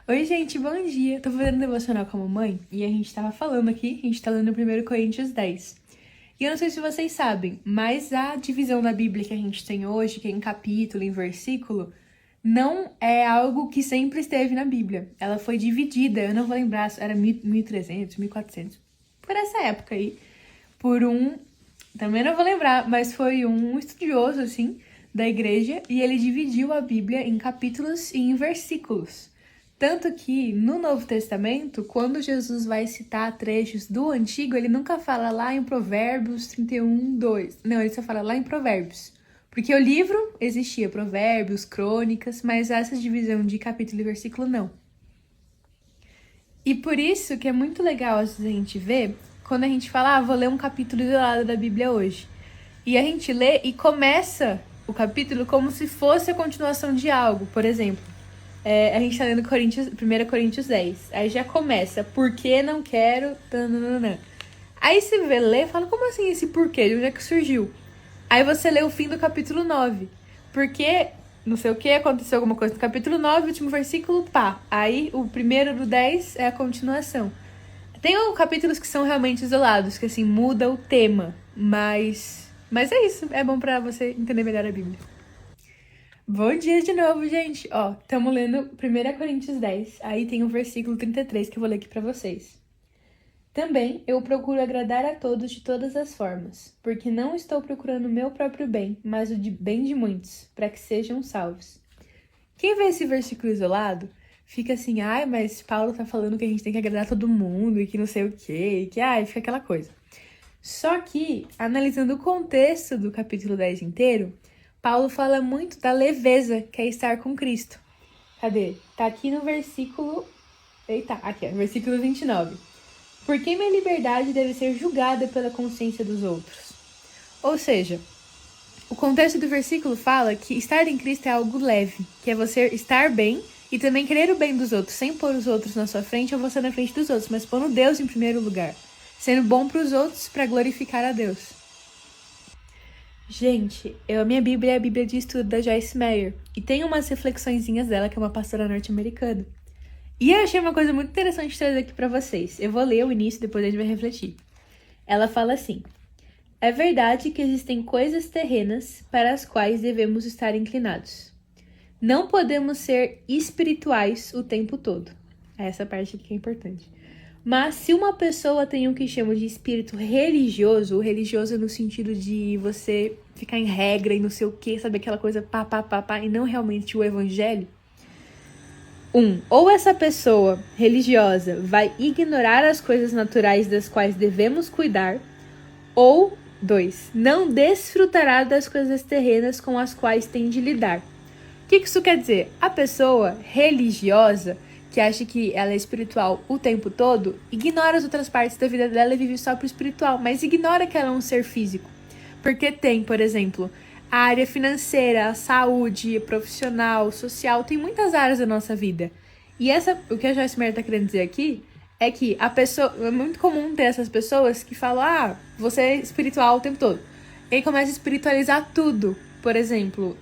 Oi, gente, bom dia. Tô fazendo devocional com a mamãe e a gente tava falando aqui, a gente tá lendo 1 Coríntios 10. E eu não sei se vocês sabem, mas a divisão da Bíblia que a gente tem hoje, que é em capítulo, em versículo, não é algo que sempre esteve na Bíblia. Ela foi dividida, eu não vou lembrar, era 1300, 1400, por essa época aí, por também não vou lembrar, mas foi um estudioso, assim, da igreja, e ele dividiu a Bíblia em capítulos e em versículos. Tanto que, no Novo Testamento, quando Jesus vai citar trechos do Antigo, ele nunca fala lá em Provérbios 31:2. Não, ele só fala lá em Provérbios. Porque o livro existia, Provérbios, Crônicas, mas essa divisão de capítulo e versículo não. E por isso que é muito legal às vezes a gente ver, quando a gente fala, vou ler um capítulo isolado da Bíblia hoje. E a gente lê e começa o capítulo como se fosse a continuação de algo. Por exemplo, a gente tá lendo 1 Coríntios 10. Aí já começa, por que não quero... Tananana. Aí você vê, lê e fala, como assim esse porquê? De onde é que surgiu? Aí você lê o fim do capítulo 9. Porque, não sei o que, aconteceu alguma coisa no capítulo 9, último versículo, pá. Aí o primeiro do 10 é a continuação. Tem capítulos que são realmente isolados, que assim, muda o tema. Mas é isso, é bom pra você entender melhor a Bíblia. Bom dia de novo, gente! Ó, estamos lendo 1 Coríntios 10, aí tem o versículo 33 que eu vou ler aqui pra vocês. Também eu procuro agradar a todos de todas as formas, porque não estou procurando o meu próprio bem, mas o bem de muitos, para que sejam salvos. Quem vê esse versículo isolado, fica assim, mas Paulo tá falando que a gente tem que agradar todo mundo e que não sei o quê, e que, fica aquela coisa. Só que, analisando o contexto do capítulo 10 inteiro, Paulo fala muito da leveza que é estar com Cristo. Cadê? Tá aqui no versículo... Eita, aqui, ó, versículo 29. Porque minha liberdade deve ser julgada pela consciência dos outros. Ou seja, o contexto do versículo fala que estar em Cristo é algo leve, que é você estar bem e também querer o bem dos outros, sem pôr os outros na sua frente ou você na frente dos outros, mas pondo Deus em primeiro lugar, sendo bom para os outros para glorificar a Deus. Gente, a minha Bíblia é a Bíblia de estudo da Joyce Meyer e tem umas reflexõezinhas dela, que é uma pastora norte-americana. E eu achei uma coisa muito interessante de trazer aqui pra vocês. Eu vou ler o início e depois a gente vai refletir. Ela fala assim: é verdade que existem coisas terrenas para as quais devemos estar inclinados. Não podemos ser espirituais o tempo todo. Essa parte aqui que é importante. Mas se uma pessoa tem o que chama de espírito religioso, o religioso no sentido de você ficar em regra e não sei o que, sabe aquela coisa pá, e não realmente o evangelho, ou essa pessoa religiosa vai ignorar as coisas naturais das quais devemos cuidar, ou 2, não desfrutará das coisas terrenas com as quais tem de lidar. O que isso quer dizer? A pessoa religiosa, que acha que ela é espiritual o tempo todo, ignora as outras partes da vida dela e vive só pro espiritual, mas ignora que ela é um ser físico. Porque tem, por exemplo, a área financeira, a saúde, profissional, social, tem muitas áreas da nossa vida. E o que a Joyce Meyer tá querendo dizer aqui é que é muito comum ter essas pessoas que falam, você é espiritual o tempo todo. E aí começa a espiritualizar tudo. Por exemplo,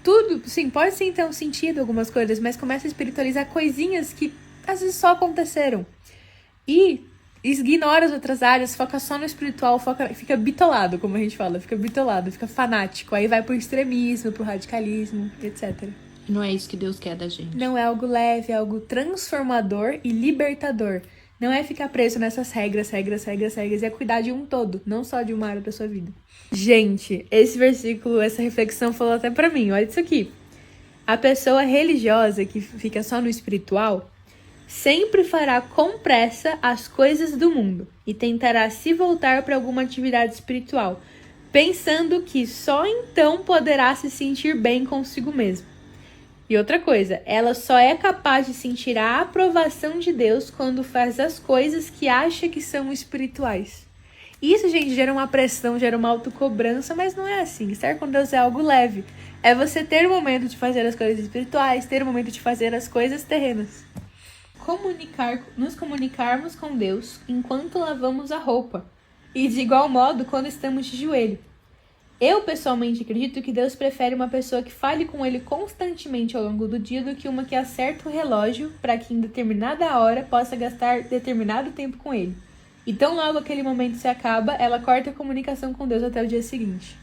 tudo, sim, pode sim ter um sentido algumas coisas, mas começa a espiritualizar coisinhas que às vezes só aconteceram. E ignora as outras áreas, foca só no espiritual, fica bitolado, como a gente fala, fica bitolado, fica fanático, aí vai pro extremismo, pro radicalismo, etc. Não é isso que Deus quer da gente. Não é algo leve, é algo transformador e libertador. Não é ficar preso nessas regras, e é cuidar de um todo, não só de uma área da sua vida. Gente, esse versículo, essa reflexão falou até pra mim, olha isso aqui. A pessoa religiosa que fica só no espiritual sempre fará com pressa as coisas do mundo e tentará se voltar para alguma atividade espiritual, pensando que só então poderá se sentir bem consigo mesmo. E outra coisa, ela só é capaz de sentir a aprovação de Deus quando faz as coisas que acha que são espirituais. Isso, gente, gera uma pressão, gera uma autocobrança, mas não é assim. Estar com Deus é algo leve. É você ter o momento de fazer as coisas espirituais, ter o momento de fazer as coisas terrenas. Nos comunicarmos com Deus enquanto lavamos a roupa. E de igual modo quando estamos de joelho. Eu, pessoalmente, acredito que Deus prefere uma pessoa que fale com ele constantemente ao longo do dia do que uma que acerta o relógio para que em determinada hora possa gastar determinado tempo com ele. Então, logo aquele momento se acaba, ela corta a comunicação com Deus até o dia seguinte.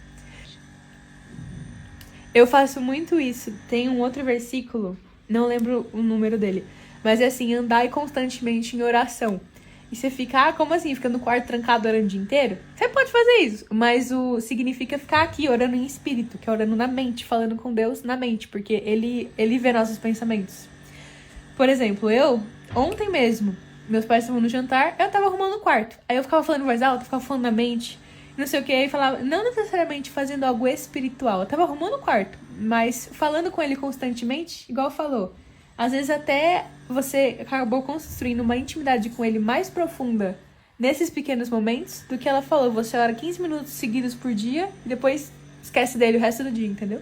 Eu faço muito isso. Tem um outro versículo, não lembro o número dele, mas é assim, andai constantemente em oração. E você fica, como assim? Fica no quarto trancado orando o dia inteiro? Você pode fazer isso, mas significa ficar aqui orando em espírito, que é orando na mente, falando com Deus na mente, porque ele vê nossos pensamentos. Por exemplo, ontem mesmo, meus pais estavam no jantar, eu tava arrumando o quarto. Aí eu ficava falando em voz alta, ficava falando na mente, não sei o que, aí falava, não necessariamente fazendo algo espiritual, eu tava arrumando o quarto, mas falando com ele constantemente, igual falou. Às vezes até você acabou construindo uma intimidade com ele mais profunda nesses pequenos momentos do que ela falou. Você ora 15 minutos seguidos por dia e depois esquece dele o resto do dia, entendeu?